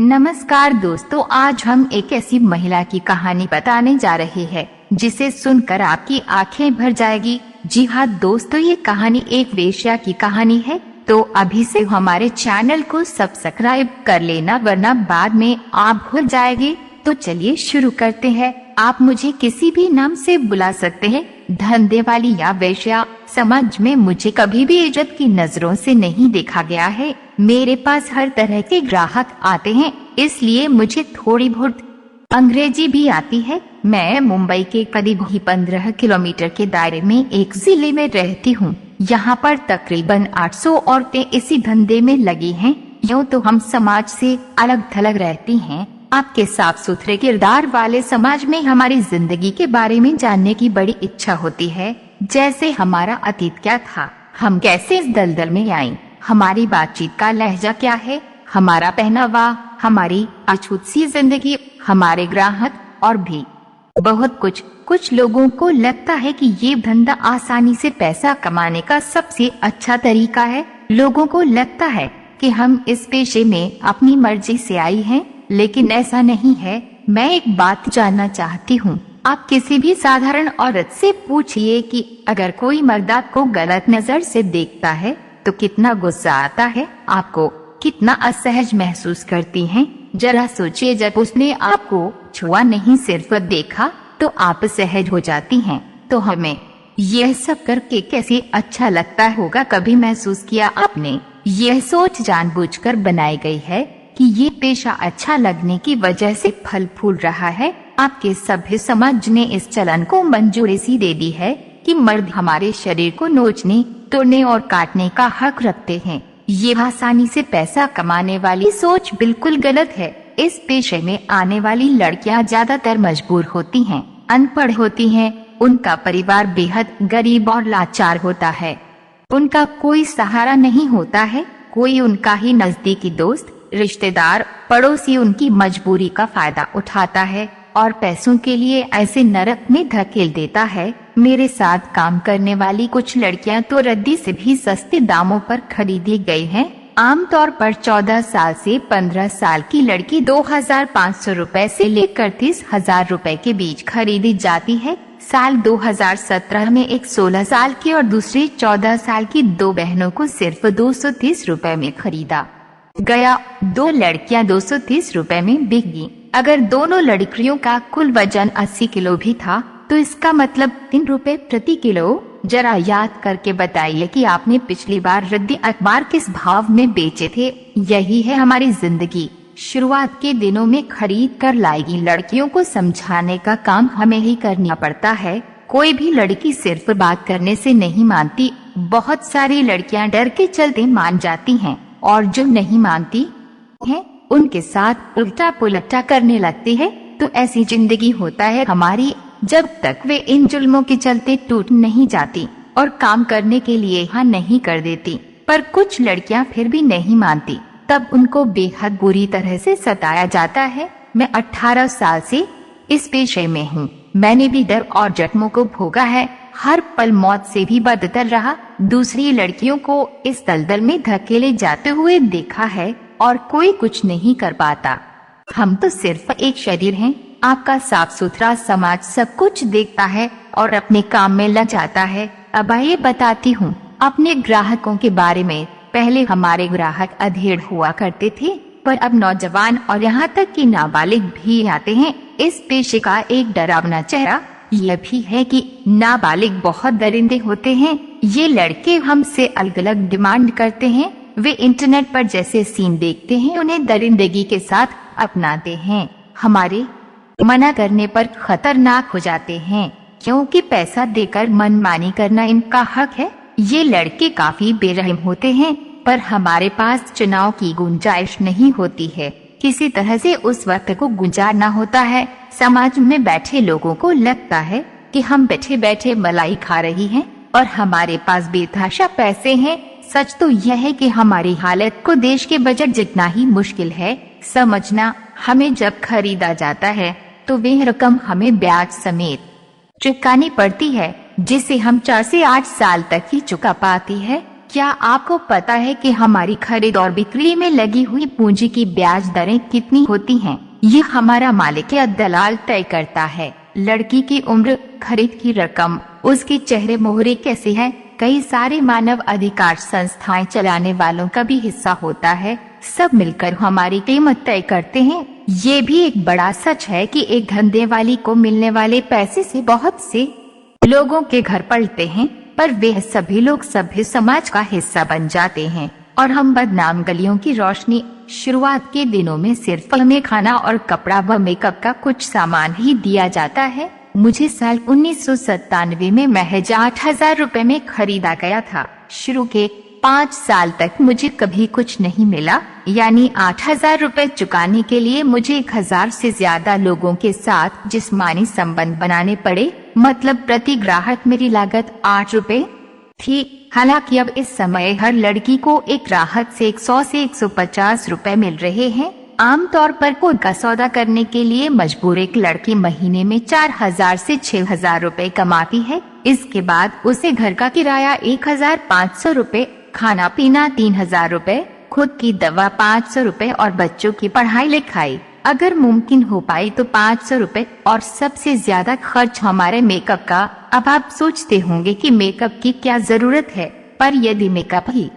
नमस्कार दोस्तों, आज हम एक ऐसी महिला की कहानी बताने जा रहे हैं जिसे सुनकर आपकी आंखें भर जाएगी। जी हाँ दोस्तों, ये कहानी एक वेश्या की कहानी है। तो अभी से हमारे चैनल को सब्सक्राइब कर लेना, वरना बाद में आप भूल जाएंगे। तो चलिए शुरू करते हैं। आप मुझे किसी भी नाम से बुला सकते हैं, धंधे वाली या वेश्या। समाज में मुझे कभी भी इज्जत की नजरों से नहीं देखा गया है। मेरे पास हर तरह के ग्राहक आते हैं, इसलिए मुझे थोड़ी बहुत अंग्रेजी भी आती है। मैं मुंबई के करीब ही 15 किलोमीटर के दायरे में एक जिले में रहती हूँ। यहाँ पर तकरीबन 800 औरतें इसी धंधे में लगी हैं। यूँ तो हम समाज से अलग थलग रहती हैं। आपके साफ सुथरे किरदार वाले समाज में हमारी जिंदगी के बारे में जानने की बड़ी इच्छा होती है। जैसे हमारा अतीत क्या था, हम कैसे इस दलदल में आए, हमारी बातचीत का लहजा क्या है, हमारा पहनावा, हमारी अछूत सी जिंदगी, हमारे ग्राहक और भी बहुत कुछ। कुछ लोगों को लगता है कि ये धंधा आसानी से पैसा कमाने का सबसे अच्छा तरीका है। लोगों को लगता है कि हम इस पेशे में अपनी मर्जी से आई हैं, लेकिन ऐसा नहीं है। मैं एक बात जानना चाहती हूँ। आप किसी भी साधारण औरत से पूछिए कि अगर कोई मर्द आपको गलत नजर से देखता है तो कितना गुस्सा आता है, आपको कितना असहज महसूस करती हैं। जरा सोचिए, जब उसने आपको छुआ नहीं सिर्फ देखा तो आप सहज हो जाती हैं। तो हमें यह सब करके कैसे अच्छा लगता होगा, कभी महसूस किया आपने? यह सोच जानबूझकर बनाई गई है कि ये पेशा अच्छा लगने की वजह से फल फूल रहा है। आपके सभ्य समाज ने इस चलन को मंजूरी सी दे दी है कि मर्द हमारे शरीर को नोचने, तोड़ने और काटने का हक रखते हैं। ये आसानी से पैसा कमाने वाली सोच बिल्कुल गलत है। इस पेशे में आने वाली लड़कियां ज्यादातर मजबूर होती हैं, अनपढ़ होती हैं, उनका परिवार बेहद गरीब और लाचार होता है, उनका कोई सहारा नहीं होता है। कोई उनका ही नजदीकी दोस्त, रिश्तेदार, पड़ोसी उनकी मजबूरी का फायदा उठाता है और पैसों के लिए ऐसे नरक में धकेल देता है। मेरे साथ काम करने वाली कुछ लड़कियां तो रद्दी से भी सस्ते दामों पर खरीदी गई हैं। आमतौर पर 14 साल से 15 साल की लड़की 2500 रुपए से लेकर 30,000 रुपए के बीच खरीदी जाती है। साल 2017 में एक 16 साल की और दूसरी 14 साल की दो बहनों को सिर्फ 230 रुपए में खरीदा गया। दो लड़कियां 230 रुपए में बिकी। अगर दोनों लड़कियों का कुल वजन 80 किलो भी था तो इसका मतलब 3 रुपए प्रति किलो। जरा याद करके बताइए कि आपने पिछली बार रद्दी अखबार किस भाव में बेचे थे। यही है हमारी जिंदगी। शुरुआत के दिनों में खरीद कर लाएगी लड़कियों को समझाने का काम हमें ही करना पड़ता है। कोई भी लड़की सिर्फ बात करने से नहीं मानती। बहुत सारी लड़कियां डर के चलते मान जाती हैं और जो नहीं मानती हैं उनके साथ उल्टा पुलटा करने लगती है। तो ऐसी जिंदगी होता है हमारी, जब तक वे इन जुल्मों के चलते टूट नहीं जाती और काम करने के लिए हाँ नहीं कर देती। पर कुछ लड़कियां फिर भी नहीं मानती, तब उनको बेहद बुरी तरह से सताया जाता है। मैं 18 साल से इस पेशे में हूँ। मैंने भी डर और जख्मों को भोगा है। हर पल मौत से भी बदतर रहा। दूसरी लड़कियों को इस दलदल में धकेले जाते हुए देखा है और कोई कुछ नहीं कर पाता। हम तो सिर्फ एक शरीर हैं। आपका साफ सुथरा समाज सब कुछ देखता है और अपने काम में लग जाता है। अब आइए बताती हूँ अपने ग्राहकों के बारे में। पहले हमारे ग्राहक अधेड़ हुआ करते थे, पर अब नौजवान और यहाँ तक कि नाबालिग भी आते हैं। इस पेशे का एक डरावना चेहरा यह भी है कि नाबालिग बहुत दरिंदे होते हैं। ये लड़के हमसे अलग अलग डिमांड करते हैं। वे इंटरनेट पर जैसे सीन देखते हैं उन्हें दरिंदगी के साथ अपनाते हैं। हमारे मना करने पर खतरनाक हो जाते हैं, क्योंकि पैसा देकर मनमानी करना इनका हक है। ये लड़के काफी बेरहम होते हैं, पर हमारे पास चुनाव की गुंजाइश नहीं होती है। किसी तरह से उस वक्त को गुजारना होता है। समाज में बैठे लोगों को लगता है कि हम बैठे बैठे मलाई खा रही हैं और हमारे पास बेतहाशा पैसे हैं। सच तो यह है कि हमारी हालत को देश के बजट जितना ही मुश्किल है समझना। हमें जब खरीदा जाता है तो वह रकम हमें ब्याज समेत चुकानी पड़ती है, जिसे हम 4 से 8 साल तक ही चुका पाती है। क्या आपको पता है कि हमारी खरीद और बिक्री में लगी हुई पूंजी की ब्याज दरें कितनी होती हैं? ये हमारा मालिक या दलाल तय करता है। लड़की की उम्र, खरीद की रकम, उसके चेहरे मोहरे कैसे हैं, कई सारे मानव अधिकार संस्थाएं चलाने वालों का भी हिस्सा होता है। सब मिलकर हमारी कीमत तय करते हैं। ये भी एक बड़ा सच है कि एक धंधे वाली को मिलने वाले पैसे से बहुत से लोगों के घर पलते हैं, पर वे सभी लोग सभ्य समाज का हिस्सा बन जाते हैं और हम बदनाम गलियों की रोशनी। शुरुआत के दिनों में सिर्फ हमें खाना और कपड़ा व मेकअप का कुछ सामान ही दिया जाता है। मुझे साल 1997 में महज 8,000 रुपए में खरीदा गया था। शुरू के 5 साल तक मुझे कभी कुछ नहीं मिला, यानी 8,000 रुपए चुकाने के लिए मुझे 1,000 से ज्यादा लोगों के साथ जिस्मानी संबंध बनाने पड़े। मतलब प्रति ग्राहक मेरी लागत 8 रुपए थी। हालांकि अब इस समय हर लड़की को एक ग्राहक से 100 से 150 रुपए मिल रहे हैं। आमतौर पर कोई का सौदा करने के लिए मजबूर एक लड़की महीने में 4,000 से 6,000 रुपए कमाती है। इसके बाद उसे घर का किराया 1,500 रुपए, खाना पीना 3,000 रुपए, खुद की दवा 500 रुपए और बच्चों की पढ़ाई लिखाई अगर मुमकिन हो पाए तो 500 रुपए। और सबसे ज्यादा खर्च हमारे मेकअप का। अब आप सोचते होंगे कि मेकअप की क्या जरूरत है, पर यदि मेकअप ही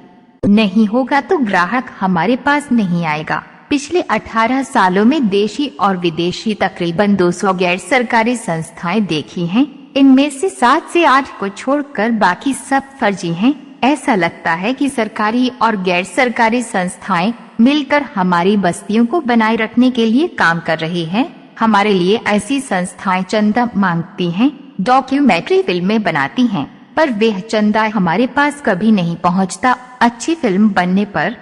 नहीं होगा तो ग्राहक हमारे पास नहीं आएगा। पिछले 18 सालों में देशी और विदेशी तकरीबन 200 गैर सरकारी संस्थाएं देखी हैं। इनमें से 7 से 8 को छोड़कर बाकी सब फर्जी हैं। ऐसा लगता है कि सरकारी और गैर सरकारी संस्थाएं मिलकर हमारी बस्तियों को बनाए रखने के लिए काम कर रही हैं। हमारे लिए ऐसी संस्थाएं चंदा मांगती हैं, डॉक्यूमेंट्री फिल्में बनाती हैं, पर वह चंदा हमारे पास कभी नहीं पहुंचता। अच्छी फिल्म बनने पर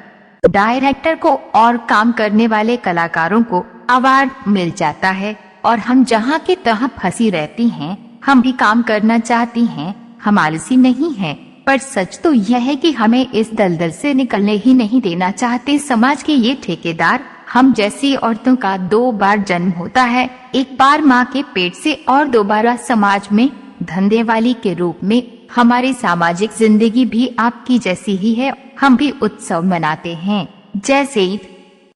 डायरेक्टर को और काम करने वाले कलाकारों को अवार्ड मिल जाता है और हम जहां के तहां फंसी रहती हैं। हम भी काम करना चाहती हैं, हम आलसी नहीं हैं, पर सच तो यह है कि हमें इस दलदल से निकलने ही नहीं देना चाहते समाज के ये ठेकेदार। हम जैसी औरतों का 2 बार जन्म होता है, एक बार माँ के पेट से और दोबारा समाज में धंधे वाली के रूप में। हमारी सामाजिक जिंदगी भी आपकी जैसी ही है। हम भी उत्सव मनाते हैं, जैसे ईद,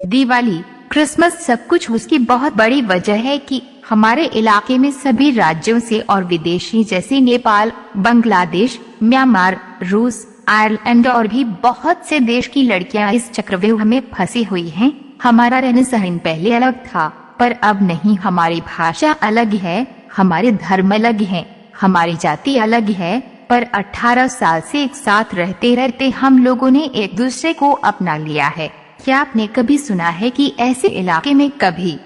दिवाली, क्रिसमस। सब कुछ उसकी बहुत बड़ी वजह है कि हमारे इलाके में सभी राज्यों से और विदेशी जैसे नेपाल, बांग्लादेश, म्यांमार, रूस, आयरलैंड और भी बहुत से देश की लड़कियां इस चक्रव्यूह में फंसी हुई हैं। हमारा रहन सहन पहले अलग था, पर अब नहीं। हमारी भाषा अलग है, हमारे धर्म अलग हैं, हमारी जाति अलग है, पर 18 साल से एक साथ रहते रहते हम लोगों ने एक दूसरे को अपना लिया है। क्या आपने कभी सुना है कि ऐसे इलाके में कभी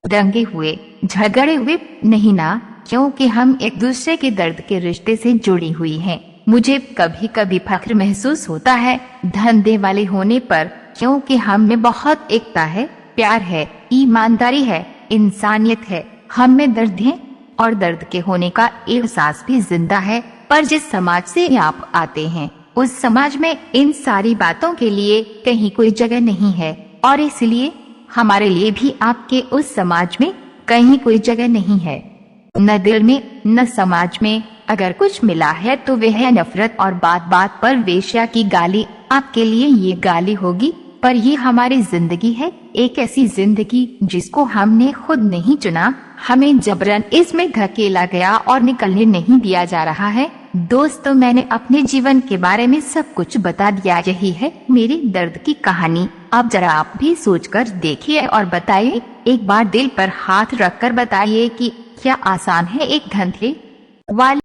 दंगे हुए, झगड़े हुए? नहीं ना, क्योंकि हम एक दूसरे के दर्द के रिश्ते से जुड़ी हुई हैं। मुझे कभी कभी फख्र महसूस होता है धंधे वाले होने पर, क्योंकि हम में बहुत एकता है, प्यार है, ईमानदारी है, इंसानियत है। हम में दर्द है और दर्द के होने का एहसास भी जिंदा है। पर जिस समाज से आप आते हैं उस समाज में इन सारी बातों के लिए कहीं कोई जगह नहीं है, और इसलिए हमारे लिए भी आपके उस समाज में कहीं कोई जगह नहीं है। न दिल में न समाज में। अगर कुछ मिला है तो वह है नफरत और बात बात पर वेश्या की गाली। आपके लिए ये गाली होगी, पर ये हमारी जिंदगी है, एक ऐसी जिंदगी जिसको हमने खुद नहीं चुना। हमें जबरन इसमें धकेला गया और निकलने नहीं दिया जा रहा है। दोस्तों, मैंने अपने जीवन के बारे में सब कुछ बता दिया। यही है मेरी दर्द की कहानी। अब जरा आप भी सोचकर देखिए और बताइए, एक बार दिल पर हाथ रखकर बताइए कि क्या आसान है एक धंधे वाली